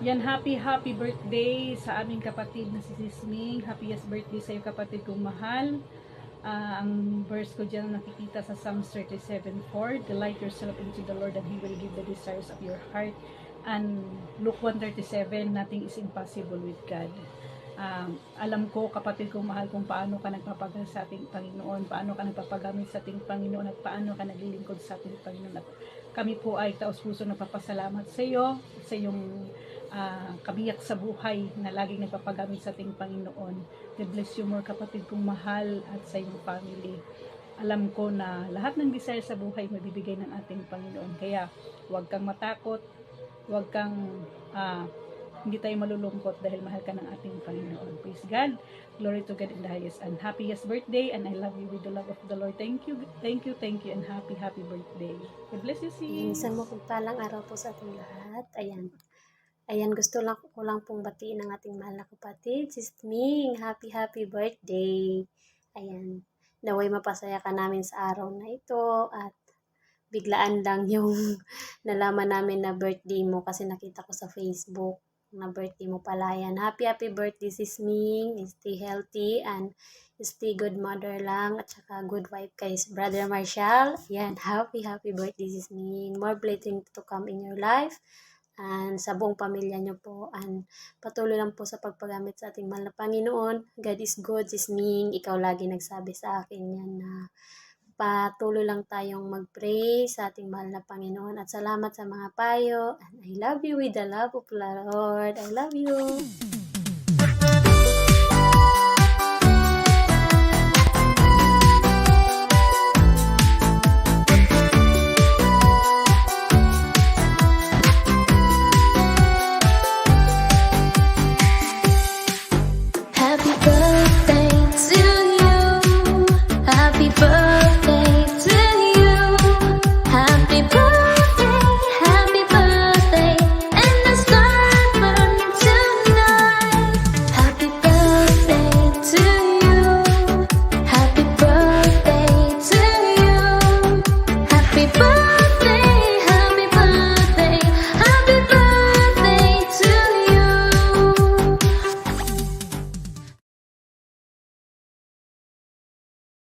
Yan, happy birthday sa aming kapatid na si Sisming. Happiest birthday sa iyo, kapatid kong mahal. Ang verse ko dyan nakikita sa Psalms 37:4, delight yourself into the Lord and He will give the desires of your heart. And Luke 1:37, nothing is impossible with God. Alam ko, kapatid kong mahal, kung paano ka nagpapagal sa ating Panginoon, paano ka nagpapagamit sa ating Panginoon, at paano ka naglilingkod sa ating Panginoon. At kami po ay taos-puso nagpapasalamat sa iyo, sa iyong kabiyak sa buhay na laging nagpapagamit sa ating Panginoon. God bless you more, kapatid kong mahal, at sa iyong family. Alam ko na lahat ng desire sa buhay mabibigay ng ating Panginoon. Kaya huwag kang matakot, huwag kang hindi tayo malulungkot dahil mahal ka ng ating Panginoon. Praise God. Glory to God in the highest. And happiest birthday, and I love you with the love of the Lord. Thank you, and happy birthday. God bless you, sis. Isang mapagpalang araw po sa ating lahat. Ayan, gusto ko lang pong batiin ng ating mahal na kapatid, Sis Ming. Happy birthday. Ayan, naway mapasaya ka namin sa araw na ito, at biglaan lang yung nalaman namin na birthday mo kasi nakita ko sa Facebook na birthday mo pala. Yan. Happy birthday, Sis Ming. Stay healthy and stay good mother lang, at saka good wife kay Brother Marshall. Yan. Happy birthday, Sis Ming. More blessings to come in your life and sa buong pamilya nyo po. And patuloy lang po sa pagpagamit sa ating mahal na Panginoon. God is good, Sis Ming. Ikaw lagi nagsabi sa akin yan na patuloy lang tayong mag-pray sa ating mahal na Panginoon. At salamat sa mga payo. And I love you with the love of the Lord. I love you.